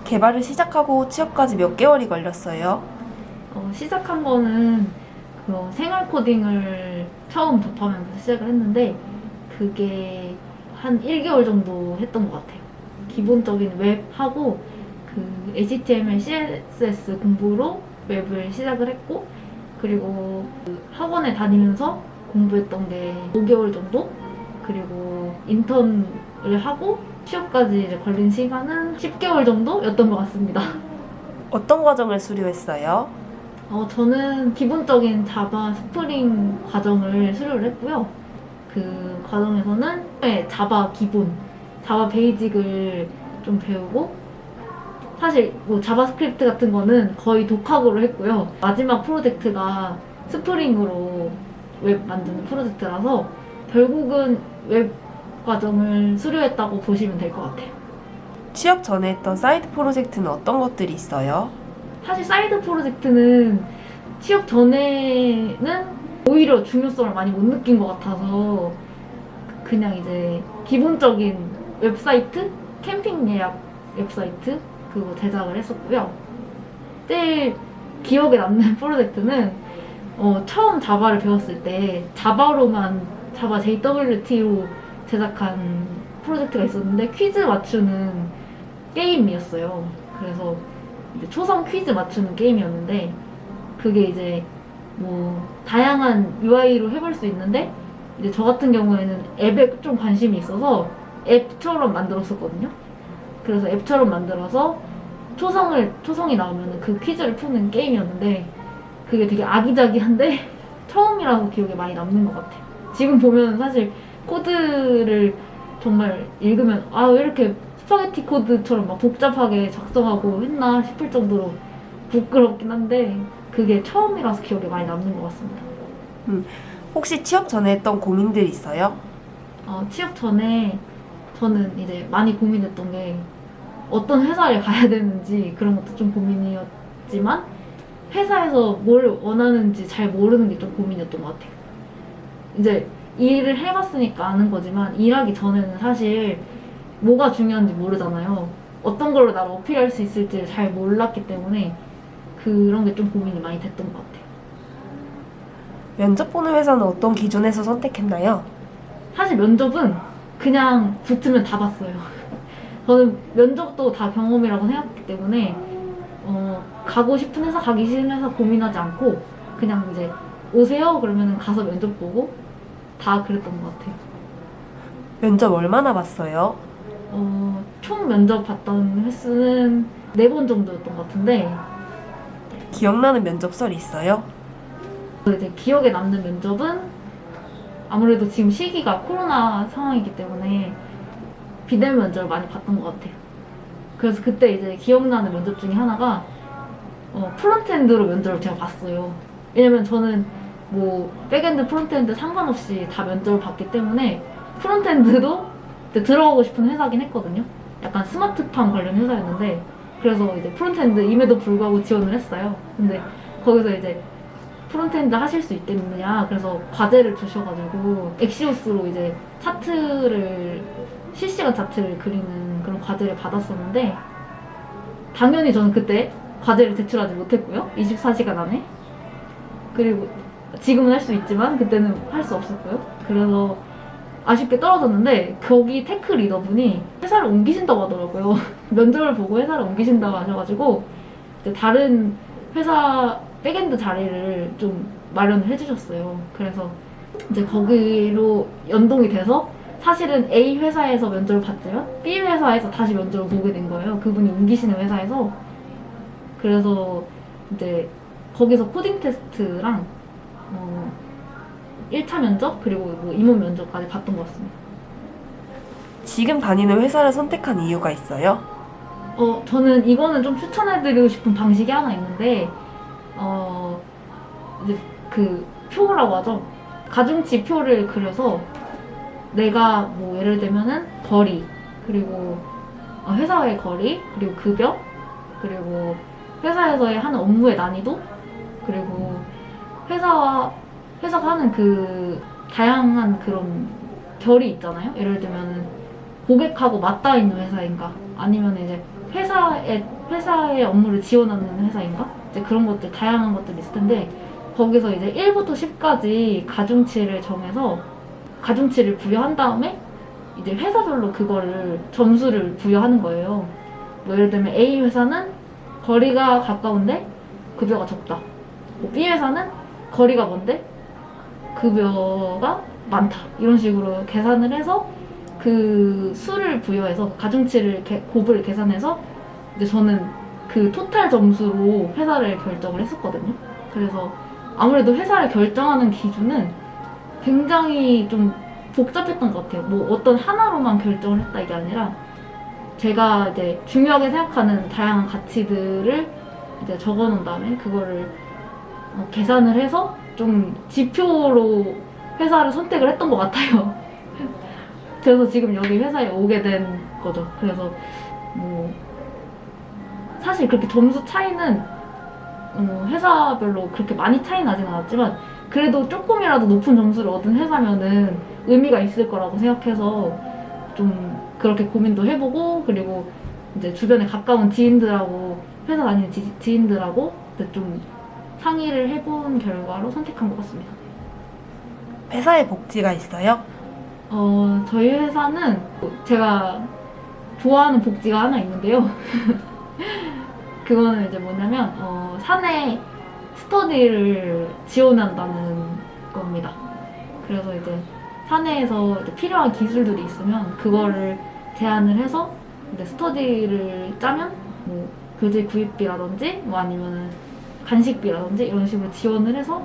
개발을 시작하고 취업까지 몇 개월이 걸렸어요? 시작한 거는 그런 생활 코딩을 처음 접하면서 시작을 했는데 그게 한 1개월 정도 했던 것 같아요. 기본적인 웹하고 그 HTML, CSS 공부로 웹을 시작을 했고, 그리고 그 학원에 다니면서 공부했던 게 5개월 정도? 그리고 인턴을 하고 취업까지 이제 걸린 시간은 10개월 정도였던 것 같습니다. 어떤 과정을 수료했어요? 저는 기본적인 자바 스프링 과정을 수료를 했고요. 그 과정에서는 자바 기본, 자바 베이직을 좀 배우고, 사실 뭐 자바스크립트 같은 거는 거의 독학으로 했고요. 마지막 프로젝트가 스프링으로 웹 만드는 프로젝트라서 결국은 웹 과정을 수료했다고 보시면 될 것 같아요. 취업 전에 했던 사이드 프로젝트는 어떤 것들이 있어요? 사실 사이드 프로젝트는 취업 전에는 오히려 중요성을 많이 못 느낀 것 같아서 그냥 이제 기본적인 웹사이트? 캠핑 예약 웹사이트? 그거 제작을 했었고요. 제일 기억에 남는 프로젝트는 처음 자바를 배웠을 때 자바로만 자바 JWT로 제작한 프로젝트가 있었는데 퀴즈 맞추는 게임이었어요. 그래서 이제 초성 퀴즈 맞추는 게임이었는데 그게 이제 뭐 다양한 UI로 해볼 수 있는데 이제 저 같은 경우에는 앱에 좀 관심이 있어서 앱처럼 만들었었거든요. 그래서 앱처럼 만들어서 초성이 나오면 그 퀴즈를 푸는 게임이었는데 그게 되게 아기자기한데 처음이라서 기억에 많이 남는 것 같아요. 지금 보면 사실 코드를 정말 읽으면 왜 이렇게 스파게티 코드처럼 막 복잡하게 작성하고 했나 싶을 정도로 부끄럽긴 한데 그게 처음이라서 기억에 많이 남는 것 같습니다. 혹시 취업 전에 했던 고민들 있어요? 취업 전에 저는 이제 많이 고민했던 게 어떤 회사를 가야 되는지 그런 것도 좀 고민이었지만 회사에서 뭘 원하는지 잘 모르는 게 좀 고민이었던 것 같아요. 이제 일을 해봤으니까 아는 거지만 일하기 전에는 사실 뭐가 중요한지 모르잖아요. 어떤 걸로 나를 어필할 수 있을지 잘 몰랐기 때문에 그런 게 좀 고민이 많이 됐던 것 같아요. 면접 보는 회사는 어떤 기준에서 선택했나요? 사실 면접은 그냥 붙으면 다 봤어요. 저는 면접도 다 경험이라고 생각했기 때문에 가고 싶은 회사, 가기 싫은 회사 고민하지 않고 그냥 이제 오세요 그러면 가서 면접 보고 다 그랬던 것 같아요. 면접 얼마나 봤어요? 총 면접 봤던 횟수는 4번 정도였던 것 같은데 기억나는 면접 썰이 있어요? 이제 기억에 남는 면접은 아무래도 지금 시기가 코로나 상황이기 때문에 비대면 면접을 많이 봤던 것 같아요. 그래서 그때 이제 기억나는 면접 중에 하나가 프론트엔드로 면접을 제가 봤어요. 왜냐면 저는 뭐 백엔드, 프론트엔드 상관없이 다 면접을 봤기 때문에 프론트엔드도 들어가고 싶은 회사긴 했거든요. 약간 스마트팜 관련 회사였는데 그래서 이제 프론트엔드임에도 불구하고 지원을 했어요. 근데 거기서 이제 프론트엔드 하실 수 있겠느냐 그래서 과제를 주셔가지고 엑시오스로 이제 실시간 차트를 그리는 그런 과제를 받았었는데 당연히 저는 그때 과제를 제출하지 못했고요. 24시간 안에. 그리고 지금은 할 수 있지만 그때는 할 수 없었고요. 그래서 아쉽게 떨어졌는데 거기 테크 리더분이 회사를 옮기신다고 하더라고요. 면접을 보고 회사를 옮기신다고 하셔가지고 이제 다른 회사 백엔드 자리를 좀 마련을 해주셨어요. 그래서 이제 거기로 연동이 돼서 사실은 A 회사에서 면접을 봤지만 B 회사에서 다시 면접을 보게 된 거예요. 그분이 옮기시는 회사에서. 그래서 이제 거기서 코딩 테스트랑 1차 면접 그리고 뭐 임원 면접까지 봤던 것 같습니다. 지금 다니는 회사를 선택한 이유가 있어요? 저는 이거는 좀 추천해드리고 싶은 방식이 하나 있는데 이제 그 표라고 하죠. 가중치 표를 그려서 내가 뭐 예를 들면은 거리 그리고 회사의 거리 그리고 급여 그리고 회사에서의 하는 업무의 난이도 그리고 회사가 하는 그 다양한 그런 결이 있잖아요. 예를 들면은 고객하고 맞닿아 있는 회사인가 아니면 이제 회사의 업무를 지원하는 회사인가? 이제 그런 것들, 다양한 것들이 있을 텐데, 거기서 이제 1부터 10까지 가중치를 정해서 가중치를 부여한 다음에 이제 회사별로 그거를 점수를 부여하는 거예요. 뭐 예를 들면 A 회사는 거리가 가까운데 급여가 적다. 뭐 B 회사는 거리가 먼데 급여가 많다. 이런 식으로 계산을 해서 그 수를 부여해서 가중치를 곱을 계산해서 이제 저는 그 토탈 점수로 회사를 결정을 했었거든요. 그래서 아무래도 회사를 결정하는 기준은 굉장히 좀 복잡했던 것 같아요. 뭐 어떤 하나로만 결정을 했다 이게 아니라 제가 이제 중요하게 생각하는 다양한 가치들을 이제 적어 놓은 다음에 그거를 계산을 해서 좀 지표로 회사를 선택을 했던 것 같아요. 그래서 지금 여기 회사에 오게 된 거죠. 그래서 뭐 사실 그렇게 점수 차이는 회사별로 그렇게 많이 차이 나진 않았지만 그래도 조금이라도 높은 점수를 얻은 회사면은 의미가 있을 거라고 생각해서 좀 그렇게 고민도 해보고 그리고 이제 주변에 가까운 지인들하고 회사 다니는 지인들하고 좀 상의를 해본 결과로 선택한 것 같습니다. 회사에 복지가 있어요? 저희 회사는 제가 좋아하는 복지가 하나 있는데요. 그거는 이제 뭐냐면 사내 스터디를 지원한다는 겁니다. 그래서 이제 사내에서 이제 필요한 기술들이 있으면 그거를 제안을 해서 이제 스터디를 짜면 뭐 교재 구입비라든지 뭐 아니면 간식비라든지 이런 식으로 지원을 해서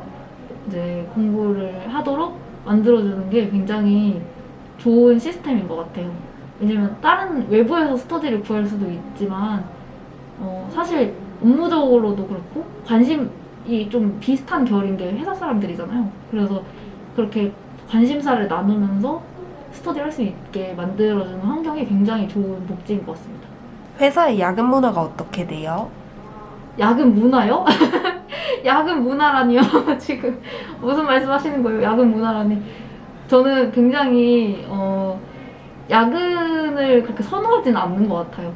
이제 공부를 하도록 만들어주는 게 굉장히 좋은 시스템인 것 같아요. 왜냐면 다른 외부에서 스터디를 구할 수도 있지만 사실 업무적으로도 그렇고 관심이 좀 비슷한 결인 게 회사 사람들이잖아요. 그래서 그렇게 관심사를 나누면서 스터디를 할 수 있게 만들어주는 환경이 굉장히 좋은 복지인 것 같습니다. 회사의 야근 문화가 어떻게 돼요? 야근 문화요? 야근 문화라니요? 지금 무슨 말씀하시는 거예요? 야근 문화라니. 저는 굉장히 야근을 그렇게 선호하지는 않는 것 같아요.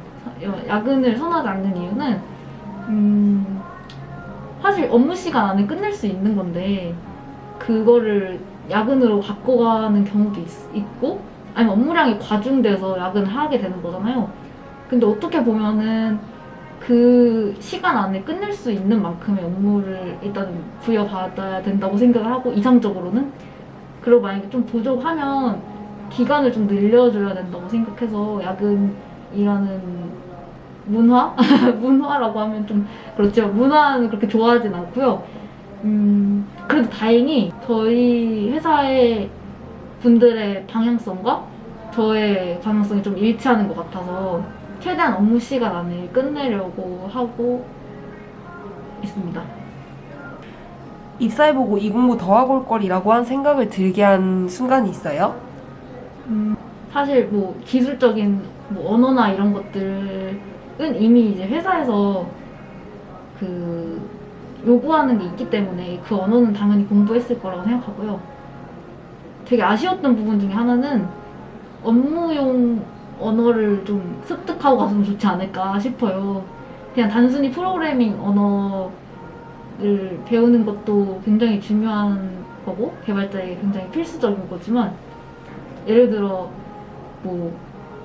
야근을 선호하지 않는 이유는 사실 업무 시간 안에 끝낼 수 있는 건데 그거를 야근으로 바꿔가는 경우도 있고 아니면 업무량이 과중돼서 야근을 하게 되는 거잖아요. 근데 어떻게 보면은 그 시간 안에 끝낼 수 있는 만큼의 업무를 일단 부여받아야 된다고 생각을 하고 이상적으로는 그리고 만약에 좀 부족하면 기간을 좀 늘려줘야 된다고 생각해서 야근이라는 문화? 문화라고 하면 좀 그렇죠. 문화는 그렇게 좋아하진 않고요. 그래도 다행히 저희 회사의 분들의 방향성과 저의 방향성이 좀 일치하는 것 같아서 최대한 업무 시간 안에 끝내려고 하고 있습니다. 입사해보고 이 공부 더 하고 올 거리라고 한 생각을 들게 한 순간이 있어요? 사실 뭐 기술적인 뭐 언어나 이런 것들은 이미 이제 회사에서 그 요구하는 게 있기 때문에 그 언어는 당연히 공부했을 거라고 생각하고요. 되게 아쉬웠던 부분 중에 하나는 업무용 언어를 좀 습득하고 갔으면 좋지 않을까 싶어요. 그냥 단순히 프로그래밍 언어를 배우는 것도 굉장히 중요한 거고 개발자에게 굉장히 필수적인 거지만 예를 들어 뭐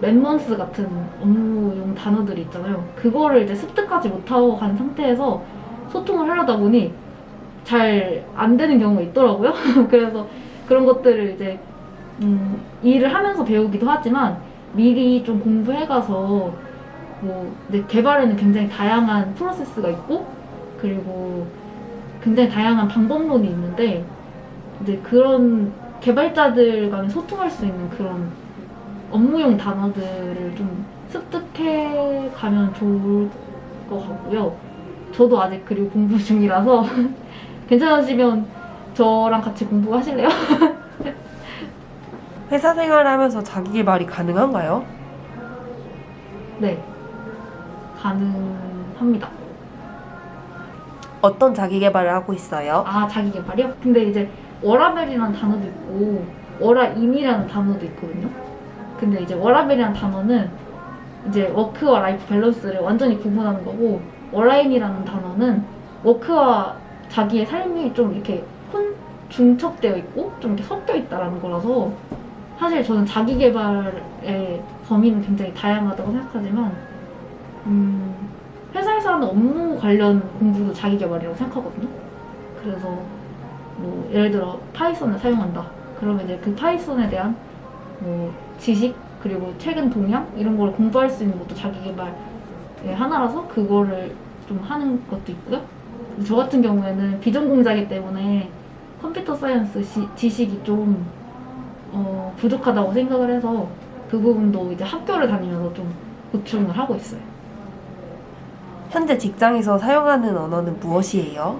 맨먼스 같은 업무용 단어들이 있잖아요. 그거를 이제 습득하지 못하고 간 상태에서 소통을 하려다 보니 잘 안 되는 경우가 있더라고요. 그래서 그런 것들을 이제 일을 하면서 배우기도 하지만 미리 좀 공부해가서 뭐 개발에는 굉장히 다양한 프로세스가 있고 그리고 굉장히 다양한 방법론이 있는데 이제 그런 개발자들 간에 소통할 수 있는 그런 업무용 단어들을 좀 습득해 가면 좋을 것 같고요. 저도 아직 그리고 공부 중이라서 괜찮으시면 저랑 같이 공부하실래요? 회사 생활을 하면서 자기 개발이 가능한가요? 네, 가능합니다. 어떤 자기 개발을 하고 있어요? 아, 자기 개발이요? 근데 이제 워라벨이라는 단어도 있고 워라인이라는 단어도 있거든요. 근데 이제 워라벨이라는 단어는 이제 워크와 라이프 밸런스를 완전히 구분하는 거고, 얼라인이라는 단어는 워크와 자기의 삶이 좀 이렇게 중첩되어 있고 좀 이렇게 섞여 있다라는 거라서, 사실 저는 자기 개발의 범위는 굉장히 다양하다고 생각하지만 회사에서 하는 업무 관련 공부도 자기 개발이라고 생각하거든요. 그래서 뭐 예를 들어 파이썬을 사용한다. 그러면 이제 그 파이썬에 대한 뭐 지식 그리고 최근 동향 이런 걸 공부할 수 있는 것도 자기 개발의 하나라서 그거를 좀 하는 것도 있고요. 저 같은 경우에는 비전공자이기 때문에 컴퓨터 사이언스 지식이 좀 부족하다고 생각을 해서 그 부분도 이제 학교를 다니면서 좀 보충을 하고 있어요. 현재 직장에서 사용하는 언어는 무엇이에요?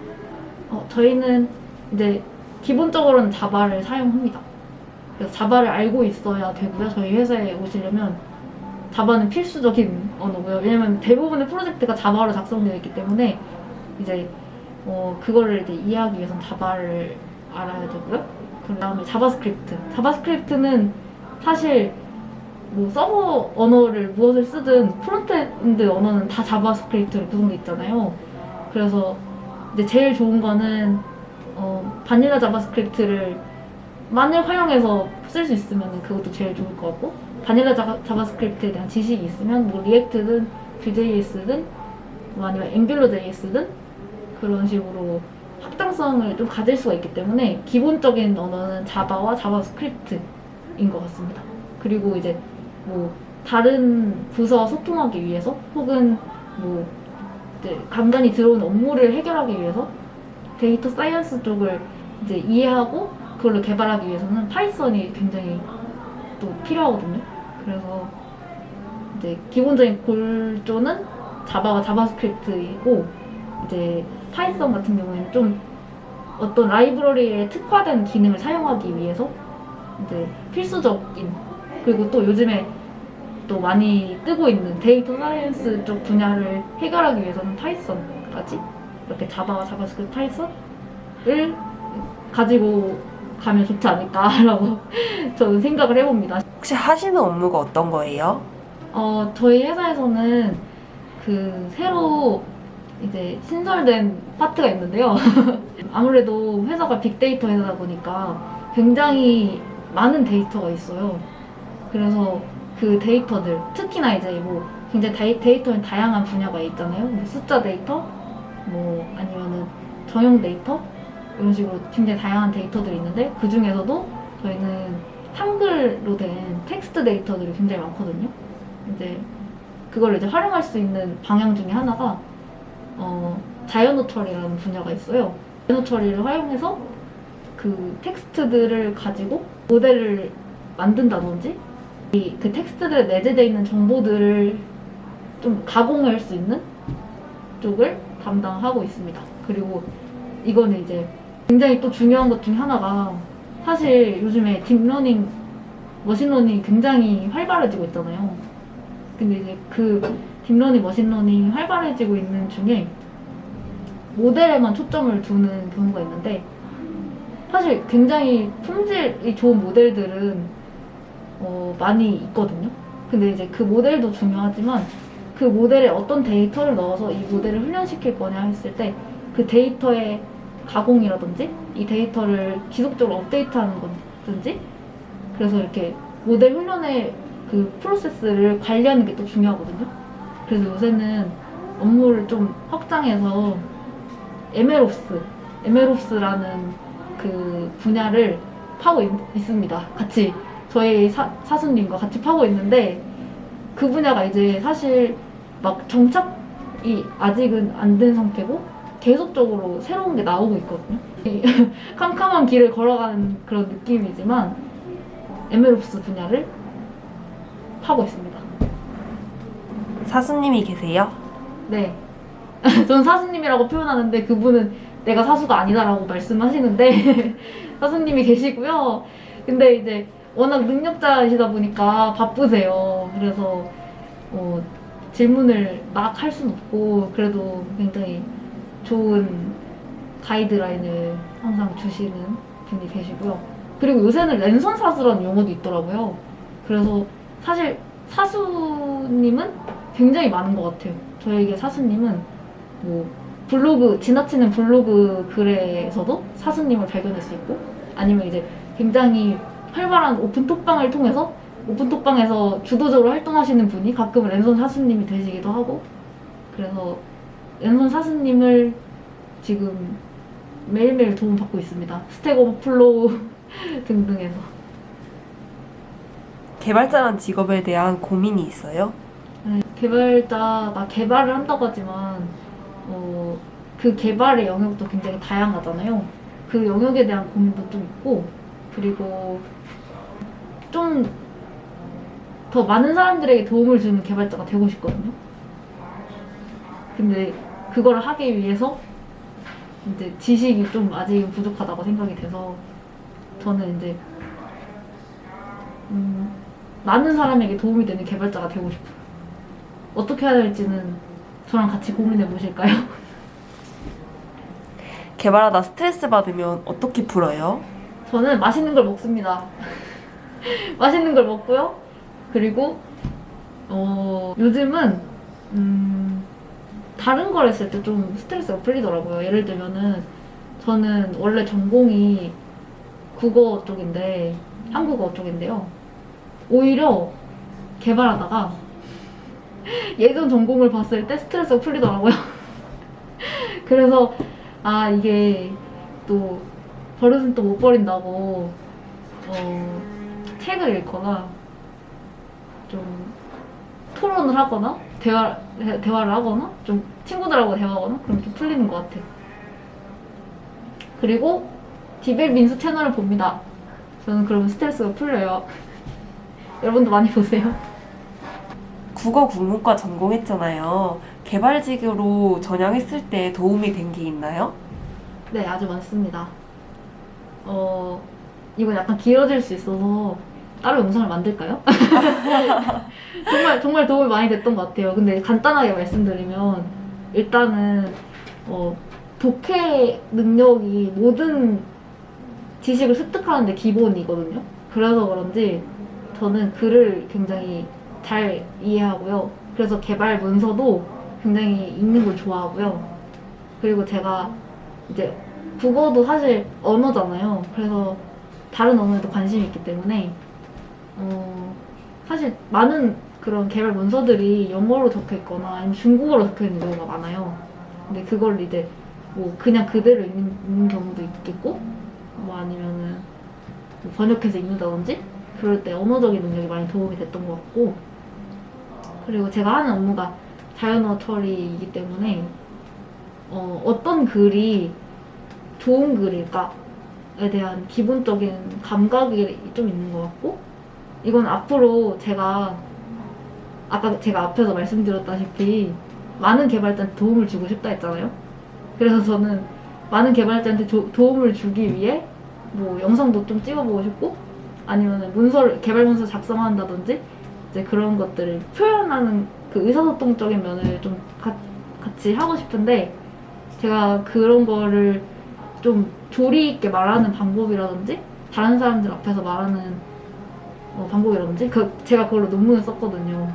저희는 이제 기본적으로는 자바를 사용합니다. 그래서 자바를 알고 있어야 되고요. 저희 회사에 오시려면 자바는 필수적인 언어고요. 왜냐면 대부분의 프로젝트가 자바로 작성되어 있기 때문에 이제 그거를 이제 이해하기 위해서는 자바를 알아야 되고요. 그 다음에 자바스크립트. 자바스크립트는 사실 뭐 서버 언어를 무엇을 쓰든 프론트엔드 언어는 다 자바스크립트로 구성되어 있잖아요. 그래서 이제 제일 좋은 거는 바닐라 자바스크립트를 만일 활용해서 쓸 수 있으면 그것도 제일 좋을 것 같고, 바닐라 자바스크립트에 대한 지식이 있으면 뭐 리액트든 Vjs든 뭐 아니면 앵귤러 JS든 그런 식으로 확장성을 좀 가질 수가 있기 때문에 기본적인 언어는 자바와 자바스크립트인 것 같습니다. 그리고 이제 뭐 다른 부서와 소통하기 위해서 혹은 뭐 이제 간간히 들어오는 업무를 해결하기 위해서 데이터 사이언스 쪽을 이제 이해하고 그걸로 개발하기 위해서는 파이썬이 굉장히 또 필요하거든요. 그래서 이제 기본적인 골조는 자바와 자바스크립트이고, 이제 파이썬 같은 경우에는 좀 어떤 라이브러리에 특화된 기능을 사용하기 위해서 이제 필수적인, 그리고 또 요즘에 또 많이 뜨고 있는 데이터 사이언스 쪽 분야를 해결하기 위해서는 파이썬까지 이렇게 자바와 자바스크립트 파이썬을 가지고 가면 좋지 않을까라고 저는 생각을 해봅니다. 혹시 하시는 업무가 어떤 거예요? 저희 회사에서는 새로 이제 신설된 파트가 있는데요. 아무래도 회사가 빅데이터 회사다 보니까 굉장히 많은 데이터가 있어요. 그래서 그 데이터들, 특히나 이제 뭐 굉장히 데이터는 다양한 분야가 있잖아요. 뭐 숫자 데이터, 뭐 아니면은 정형 데이터, 이런 식으로 굉장히 다양한 데이터들이 있는데, 그 중에서도 저희는 한글로 된 텍스트 데이터들이 굉장히 많거든요. 이제 그걸 이제 활용할 수 있는 방향 중에 하나가 자연어 처리라는 분야가 있어요. 자연어 처리를 활용해서 그 텍스트들을 가지고 모델을 만든다든지 그 텍스트들에 내재되어 있는 정보들을 좀 가공할 수 있는 쪽을 담당하고 있습니다. 그리고 이거는 이제 굉장히 또 중요한 것 중에 하나가, 사실 요즘에 딥러닝, 머신러닝이 굉장히 활발해지고 있잖아요. 근데 이제 그 딥러닝, 머신러닝이 활발해지고 있는 중에 모델에만 초점을 두는 경우가 있는데, 사실 굉장히 품질이 좋은 모델들은 많이 있거든요. 근데 이제 그 모델도 중요하지만 그 모델에 어떤 데이터를 넣어서 이 모델을 훈련시킬 거냐 했을 때 그 데이터의 가공이라든지 이 데이터를 지속적으로 업데이트하는 거든지, 그래서 이렇게 모델 훈련의 그 프로세스를 관리하는 게 또 중요하거든요. 그래서 요새는 업무를 좀 확장해서 MLOps라는 그 분야를 파고 있습니다. 같이 저희 사수님과 같이 파고 있는데, 그 분야가 이제 사실 막 정착이 아직은 안 된 상태고 계속적으로 새로운 게 나오고 있거든요. 캄캄한 길을 걸어가는 그런 느낌이지만 MLOps 분야를 파고 있습니다. 사수님이 계세요? 네. 저는 사수님이라고 표현하는데 그분은 내가 사수가 아니다라고 말씀하시는데 사수님이 계시고요. 근데 이제 워낙 능력자이시다 보니까 바쁘세요. 그래서 질문을 막 할 순 없고, 그래도 굉장히 좋은 가이드라인을 항상 주시는 분이 계시고요. 그리고 요새는 랜선 사수라는 용어도 있더라고요. 그래서 사실 사수님은 굉장히 많은 것 같아요. 저에게 사수님은 뭐 블로그, 지나치는 블로그 글에서도 사수님을 발견할 수 있고, 아니면 이제 굉장히 활발한 오픈톡방을 통해서 오픈톡방에서 주도적으로 활동하시는 분이 가끔은 랜선 사수님이 되시기도 하고, 그래서 랜선 사수님을 지금 매일매일 도움받고 있습니다. 스택 오버플로우 등등에서. 개발자란 직업에 대한 고민이 있어요? 개발자가 개발을 한다고 하지만 그 개발의 영역도 굉장히 다양하잖아요. 그 영역에 대한 고민도 좀 있고, 그리고 좀 더 많은 사람들에게 도움을 주는 개발자가 되고 싶거든요. 근데 그걸 하기 위해서 이제 지식이 좀 아직 부족하다고 생각이 돼서 저는 이제 많은 사람에게 도움이 되는 개발자가 되고 싶어요. 어떻게 해야 될지는 저랑 같이 고민해 보실까요? 개발하다 스트레스 받으면 어떻게 풀어요? 저는 맛있는 걸 먹습니다. 맛있는 걸 먹고요. 그리고 요즘은 다른 걸 했을 때 좀 스트레스가 풀리더라고요. 예를 들면은 저는 원래 전공이 국어 쪽인데, 한국어 쪽인데요. 오히려 개발하다가 예전 전공을 봤을 때 스트레스가 풀리더라고요. 그래서 이게 또 버릇은 또 못 버린다고 책을 읽거나 좀 토론을 하거나 대화를 하거나 좀 친구들하고 대화하거나 그럼 좀 풀리는 것 같아요. 그리고 디벨 민수 채널을 봅니다. 저는 그러면 스트레스가 풀려요. 여러분도 많이 보세요. 국어 국문과 전공했잖아요. 개발직으로 전향했을 때 도움이 된 게 있나요? 네, 아주 많습니다. 이건 약간 길어질 수 있어서 따로 영상을 만들까요? 정말 도움이 많이 됐던 것 같아요. 근데 간단하게 말씀드리면, 일단은 독해 능력이 모든 지식을 습득하는 데 기본이거든요. 그래서 그런지 저는 글을 굉장히 잘 이해하고요. 그래서 개발 문서도 굉장히 읽는 걸 좋아하고요. 그리고 제가 이제 국어도 사실 언어잖아요. 그래서 다른 언어에도 관심이 있기 때문에 사실 많은 그런 개발 문서들이 영어로 적혀 있거나 아니면 중국어로 적혀 있는 경우가 많아요. 근데 그걸 이제 뭐 그냥 그대로 읽는 경우도 있겠고, 뭐 아니면은 뭐 번역해서 읽는다든지, 그럴 때 언어적인 능력이 많이 도움이 됐던 것 같고, 그리고 제가 하는 업무가 자연어 처리이기 때문에 어떤 글이 좋은 글일까에 대한 기본적인 감각이 좀 있는 것 같고, 이건 앞으로 아까 제가 앞에서 말씀드렸다시피 많은 개발자한테 도움을 주고 싶다 했잖아요. 그래서 저는 많은 개발자한테 도움을 주기 위해 뭐 영상도 좀 찍어보고 싶고, 아니면 개발 문서 작성한다든지 이제 그런 것들을 표현하는 그 의사소통적인 면을 좀 같이 하고 싶은데, 제가 그런 거를 좀 조리 있게 말하는 방법이라든지 다른 사람들 앞에서 말하는 방법이라든지 제가 그걸로 논문을 썼거든요.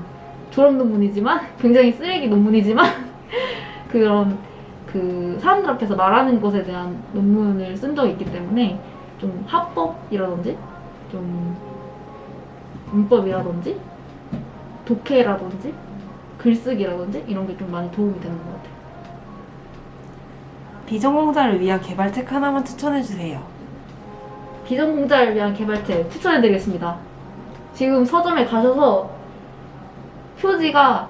졸업 논문이지만 굉장히 쓰레기 논문이지만 그런 그 사람들 앞에서 말하는 것에 대한 논문을 쓴 적이 있기 때문에 좀 화법이라든지 좀 문법이라든지 독해라든지 글쓰기라든지 이런 게 좀 많이 도움이 되는 것 같아요. 비전공자를 위한 개발책 하나만 추천해주세요. 비전공자를 위한 개발책 추천해드리겠습니다. 지금 서점에 가셔서 표지가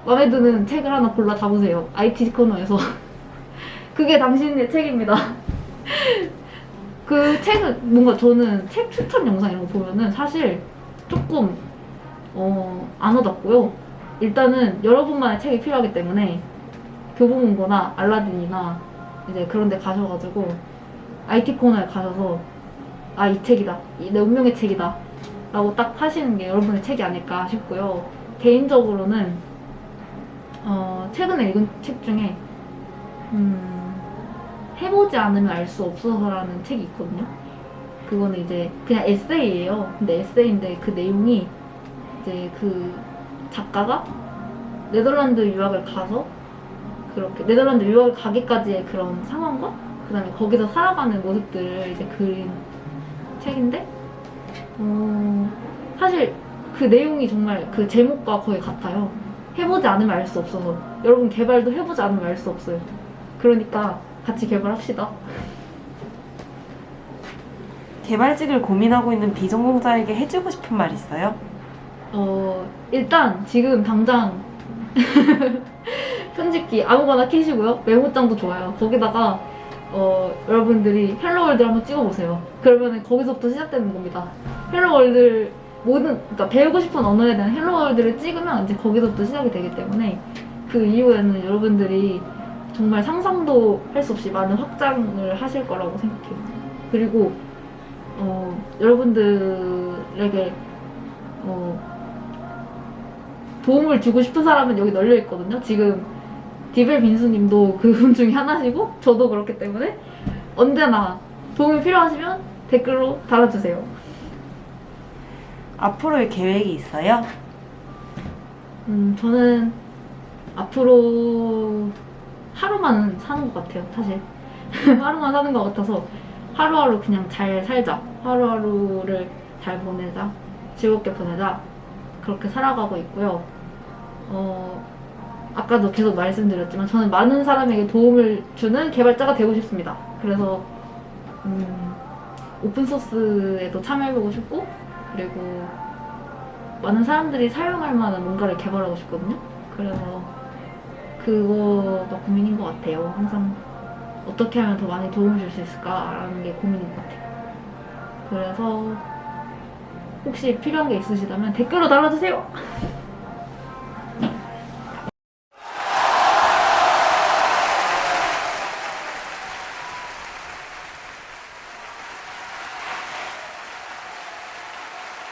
마음에 드는 책을 하나 골라 잡으세요. IT 코너에서. 그게 당신의 책입니다. 그 책은 뭔가 저는 책 추천 영상 이런 거 보면은 사실 조금 안 와닿고요. 일단은 여러분만의 책이 필요하기 때문에 교보문고나 알라딘이나 이제 그런 데 가셔가지고 IT 코너에 가셔서 이 책이다, 내 운명의 책이다 라고 딱 하시는 게 여러분의 책이 아닐까 싶고요. 개인적으로는 최근에 읽은 책 중에 해보지 않으면 알 수 없어서라는 책이 있거든요. 그거는 이제 그냥 에세이예요. 근데 에세이인데 그 내용이 이제 그 작가가 네덜란드 유학을 가서 그렇게 네덜란드 유학을 가기까지의 그런 상황과 그다음에 거기서 살아가는 모습들을 이제 그린 책인데 사실 그 내용이 정말 그 제목과 거의 같아요. 해보지 않으면 알 수 없어서 여러분 개발도 해보지 않으면 알 수 없어요. 그러니까 같이 개발합시다. 개발직을 고민하고 있는 비전공자에게 해주고 싶은 말 있어요? 일단 지금 당장 편집기 아무거나 켜시고요. 메모장도 좋아요. 거기다가 여러분들이 헬로월드를 한번 찍어보세요. 그러면 거기서부터 시작되는 겁니다. 헬로월드 그러니까 배우고 싶은 언어에 대한 헬로월드를 찍으면 이제 거기서부터 시작이 되기 때문에 그 이후에는 여러분들이 정말 상상도 할 수 없이 많은 확장을 하실 거라고 생각해요. 그리고 여러분들에게 도움을 주고 싶은 사람은 여기 널려 있거든요. 지금 디벨 빈수님도 그분 중에 하나시고 저도 그렇기 때문에 언제나 도움이 필요하시면 댓글로 달아주세요. 앞으로의 계획이 있어요? 저는 앞으로 하루만 사는 것 같아요. 사실 하루만 사는 것 같아서 하루하루 그냥 잘 살자, 하루하루를 잘 보내자, 즐겁게 보내자, 그렇게 살아가고 있고요. 아까도 계속 말씀드렸지만 저는 많은 사람에게 도움을 주는 개발자가 되고 싶습니다. 그래서 오픈소스에도 참여해보고 싶고, 그리고 많은 사람들이 사용할 만한 뭔가를 개발하고 싶거든요. 그래서 그거가 고민인 것 같아요. 항상 어떻게 하면 더 많이 도움을 줄 수 있을까라는 게 고민인 것 같아요. 그래서 혹시 필요한 게 있으시다면 댓글로 달아주세요.